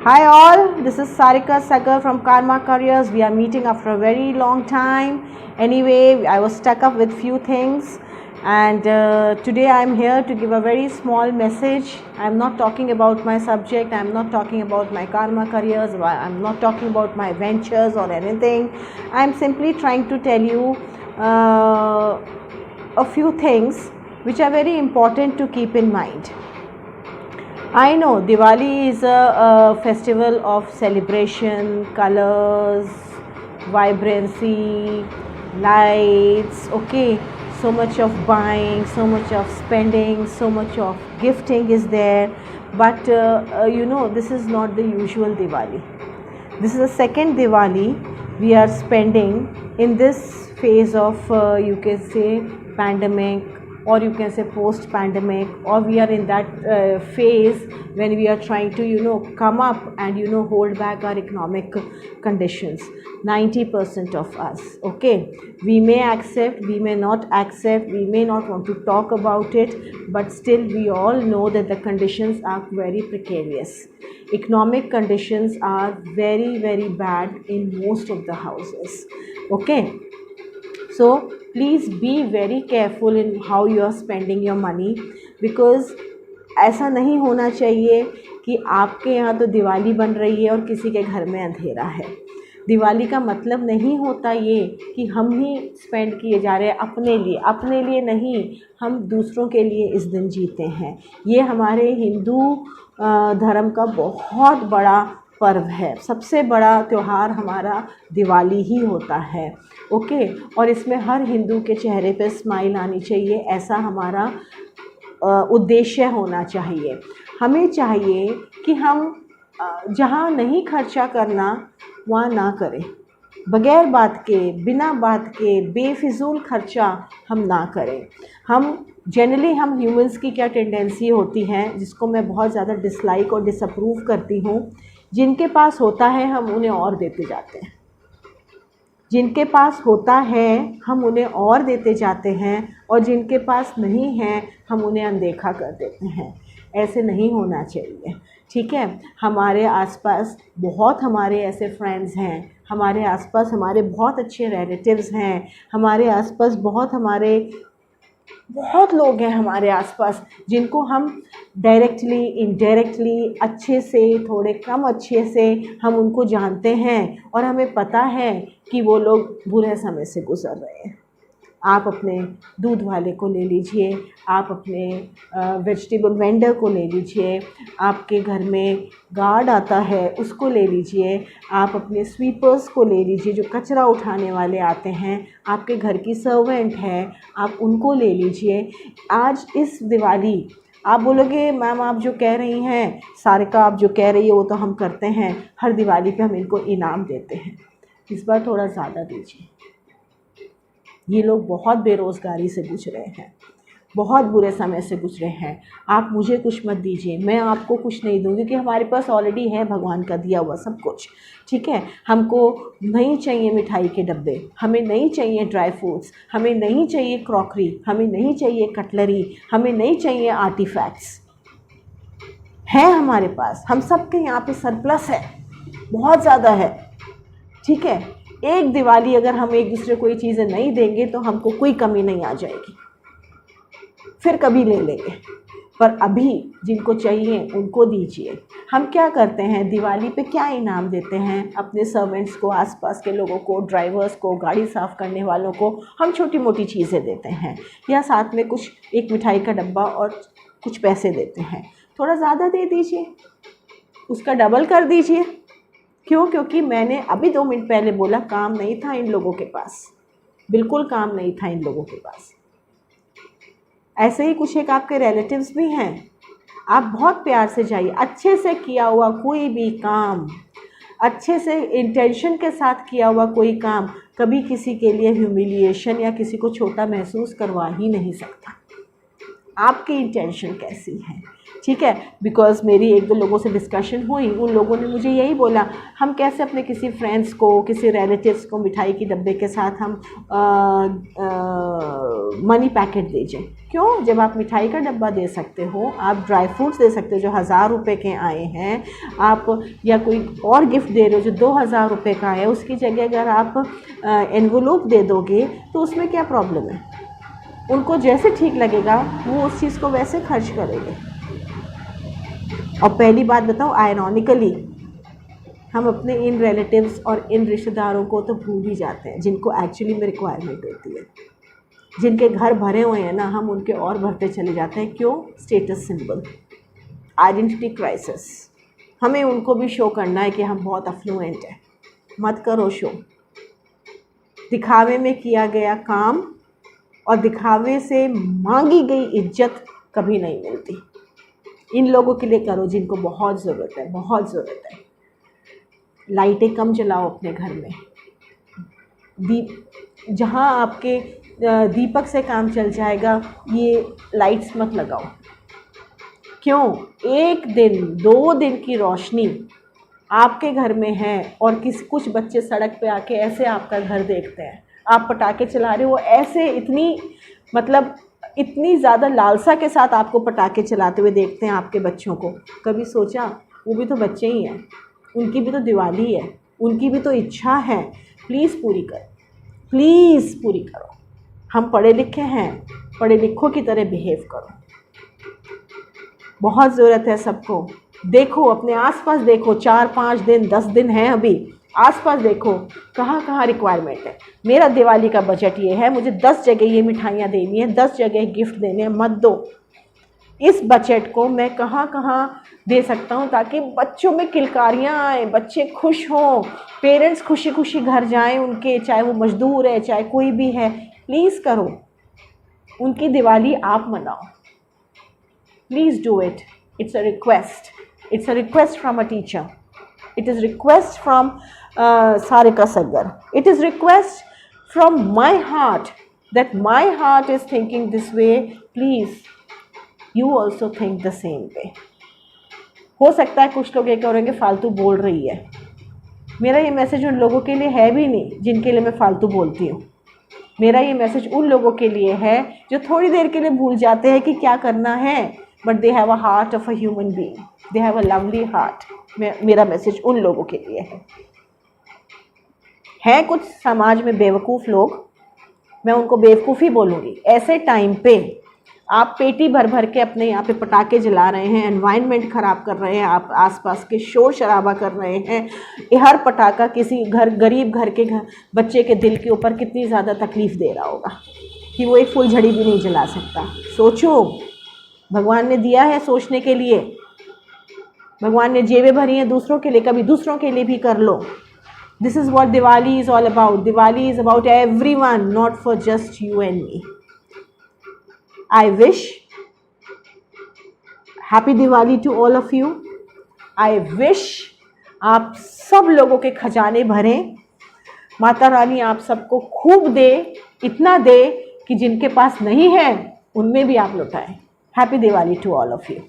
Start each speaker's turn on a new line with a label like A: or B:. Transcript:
A: Hi all, this is Sarika Sagar from Karma Careers. We are meeting after a very long time. Anyway, I was stuck up with few things and today I am here to give a very small message. I am not talking about my subject, I am not talking about my Karma Careers, I am not talking about my ventures or anything. I am simply trying to tell you a few things which are very important to keep in mind. I know Diwali is a festival of celebration, colors, vibrancy, lights, okay, so much of buying, so much of spending, so much of gifting is there, but this is not the usual Diwali. This is the second Diwali we are spending in this phase of you can say pandemic, or you can say post pandemic, or we are in that phase when we are trying to come up and hold back our economic conditions. 90% of us, okay, we may accept, we may not accept, we may not want to talk about it, but still we all know that the conditions are very precarious. Economic conditions are very, very bad in most of the houses, okay. So please be very careful in how you are spending your money, because ऐसा नहीं होना चाहिए कि आपके यहाँ तो दिवाली बन रही है और किसी के घर में अंधेरा है। दिवाली का मतलब नहीं होता ये कि हम ही स्पेंड किए जा रहे हैं अपने लिए नहीं, हम दूसरों के लिए इस दिन जीते हैं। ये हमारे हिंदू धर्म का बहुत बड़ा पर्व है, सबसे बड़ा त्यौहार हमारा दिवाली ही होता है, ओके। और इसमें हर हिंदू के चेहरे पे स्माइल आनी चाहिए, ऐसा हमारा उद्देश्य होना चाहिए। हमें चाहिए कि हम जहाँ नहीं खर्चा करना वहाँ ना करें, बगैर बात के, बिना बात के बेफिजूल खर्चा हम ना करें। हम जनरली हम ह्यूमंस की क्या टेंडेंसी होती है, जिसको मैं बहुत ज़्यादा डिसलाइक और डिसअप्रूव करती हूँ, जिनके पास होता है हम उन्हें और देते जाते हैं, जिनके पास होता है हम उन्हें और देते जाते हैं, और जिनके पास नहीं है हम उन्हें अनदेखा कर देते हैं। ऐसे नहीं होना चाहिए, ठीक है। हमारे आसपास बहुत हमारे ऐसे फ्रेंड्स हैं, हमारे आसपास हमारे बहुत अच्छे रिलेटिव्स हैं, हमारे आसपास बहुत लोग हैं हमारे आसपास जिनको हम डायरेक्टली इनडायरेक्टली अच्छे से थोड़े कम अच्छे से हम उनको जानते हैं, और हमें पता है कि वो लोग बुरे समय से गुज़र रहे हैं। आप अपने दूध वाले को ले लीजिए, आप अपने वेजिटेबल वेंडर को ले लीजिए, आपके घर में गार्ड आता है उसको ले लीजिए, आप अपने स्वीपर्स को ले लीजिए जो कचरा उठाने वाले आते हैं, आपके घर की सर्वेंट है आप उनको ले लीजिए। आज इस दिवाली आप बोलोगे मैम आप जो कह रही हैं, सारिका आप जो कह रही है वो तो हम करते हैं, हर दिवाली पे हम इनको इनाम देते हैं। इस बार थोड़ा ज़्यादा दीजिए। ये लोग बहुत बेरोज़गारी से गुजरे हैं, बहुत बुरे समय से गुजरे हैं। आप मुझे कुछ मत दीजिए, मैं आपको कुछ नहीं दूँगी, क्योंकि हमारे पास ऑलरेडी है भगवान का दिया हुआ सब कुछ, ठीक है। हमको नहीं चाहिए मिठाई के डब्बे, हमें नहीं चाहिए ड्राई फ्रूट्स, हमें नहीं चाहिए क्रॉकरी, हमें नहीं चाहिए कटलरी, हमें नहीं चाहिए आर्टिफैक्ट्स। है हमारे पास, हम सब के यहाँ पे सरप्लस है, बहुत ज़्यादा है, ठीक है। एक दिवाली अगर हम एक दूसरे को ये चीज़ें नहीं देंगे तो हमको कोई कमी नहीं आ जाएगी, फिर कभी ले लेंगे, पर अभी जिनको चाहिए उनको दीजिए। हम क्या करते हैं दिवाली पे, क्या इनाम देते हैं अपने सर्वेंट्स को, आसपास के लोगों को, ड्राइवर्स को, गाड़ी साफ़ करने वालों को हम छोटी मोटी चीज़ें देते हैं, या साथ में कुछ एक मिठाई का डब्बा और कुछ पैसे देते हैं। थोड़ा ज़्यादा दे दीजिए, उसका डबल कर दीजिए। क्यों? क्योंकि मैंने अभी 2 मिनट पहले बोला काम नहीं था इन लोगों के पास, बिल्कुल काम नहीं था इन लोगों के पास। ऐसे ही कुछ एक आपके रिलेटिव्स भी हैं, आप बहुत प्यार से जाइए, अच्छे से किया हुआ कोई भी काम, अच्छे से इंटेंशन के साथ किया हुआ कोई काम कभी किसी के लिए ह्यूमिलिएशन या किसी को छोटा महसूस करवा ही नहीं सकता। आपकी इंटेंशन कैसी है, ठीक है, बिकॉज मेरी एक दो लोगों से डिस्कशन हुई, उन लोगों ने मुझे यही बोला, हम कैसे अपने किसी फ्रेंड्स को, किसी रिलेटिव्स को मिठाई की डब्बे के साथ हम मनी पैकेट दीजिए। क्यों? जब आप मिठाई का डब्बा दे सकते हो, आप ड्राई फ्रूट्स दे सकते हो जो 1000 रुपये के आए हैं, आप या कोई और गिफ्ट दे रहे हो जो 2000 रुपये का है, उसकी जगह अगर आप एनवलप दे दोगे तो उसमें क्या प्रॉब्लम है? उनको जैसे ठीक लगेगा वो उस चीज़ को वैसे खर्च करेंगे। और पहली बात बताऊँ, आयरॉनिकली हम अपने इन रिलेटिव्स और इन रिश्तेदारों को तो भूल ही जाते हैं जिनको एक्चुअली में रिक्वायरमेंट होती है। जिनके घर भरे हुए हैं ना, हम उनके और भरते चले जाते हैं। क्यों? Status symbol, identity crisis. हमें उनको भी शो करना है कि हम बहुत अफ्लुएंट हैं। मत करो शो। दिखावे में किया गया काम और दिखावे से मांगी गई इज्जत कभी नहीं मिलती। इन लोगों के लिए करो जिनको बहुत ज़रूरत है, बहुत ज़रूरत है। लाइटें कम जलाओ अपने घर में। जहाँ आपके दीपक से काम चल जाएगा, ये लाइट्स मत लगाओ। क्यों? एक दिन 2 दिन की रोशनी आपके घर में है और कुछ बच्चे सड़क पे आके ऐसे आपका घर देखते हैं, आप पटाखे चला रहे हो, ऐसे इतनी ज़्यादा लालसा के साथ आपको पटाखे चलाते हुए देखते हैं आपके बच्चों को। कभी सोचा वो भी तो बच्चे ही हैं, उनकी भी तो दिवाली है, उनकी भी तो इच्छा है। प्लीज़ पूरी करो, प्लीज़ पूरी करो। हम पढ़े लिखे हैं, पढ़े लिखों की तरह बिहेव करो। बहुत ज़रूरत है सबको। देखो अपने आसपास, देखो 4-5 दिन 10 दिन हैं अभी, आसपास देखो कहाँ कहाँ रिक्वायरमेंट है। मेरा दिवाली का बजट ये है, मुझे 10 जगह ये मिठाइयाँ देनी है, 10 जगह गिफ्ट देने हैं, मत दो। इस बजट को मैं कहाँ कहाँ दे सकता हूँ ताकि बच्चों में किलकारियाँ आए, बच्चे खुश हों, पेरेंट्स खुशी खुशी घर जाएं उनके, चाहे वो मजदूर है चाहे कोई भी है। प्लीज़ करो, उनकी दिवाली आप मनाओ। Please do it. It's a request. It's a request from a teacher. It is request from Sarika Saggar. It is request from my heart, that my heart is thinking this way. Please, you also think the same way. हो सकता है कुछ लोग ये कहेंगे फालतू बोल रही है। मेरा ये मैसेज उन लोगों के लिए है भी नहीं जिनके लिए मैं फालतू बोलती हूँ। मेरा ये मैसेज उन लोगों के लिए है जो थोड़ी देर के लिए भूल जाते हैं कि क्या करना है, but they have a heart of a human being, they have a lovely heart. मेरा मैसेज उन लोगों के लिए है। कुछ समाज में बेवकूफ़ लोग, मैं उनको बेवकूफ़ ही बोलूँगी। ऐसे टाइम पे आप पेटी भर भर के अपने यहाँ पे पटाखे जला रहे हैं, एनवायरनमेंट ख़राब कर रहे हैं, आप आसपास के शोर शराबा कर रहे हैं। हर पटाखा किसी गरीब घर के बच्चे के दिल के ऊपर कितनी ज़्यादा तकलीफ़ दे रहा होगा कि वो एक फुलझड़ी भी नहीं जला सकता। सोचो, भगवान ने दिया है सोचने के लिए, भगवान ने जेबें भरी हैं दूसरों के लिए, कभी दूसरों के लिए भी कर लो। This is what Diwali is all about. Diwali is about everyone, not for just you and me. I wish happy Diwali to all of you. I wish आप सब लोगों के खजाने भरें, माता रानी आप सबको खूब दे, इतना दे कि जिनके पास नहीं है उनमें भी आप लुटाएं। Happy Diwali to all of you.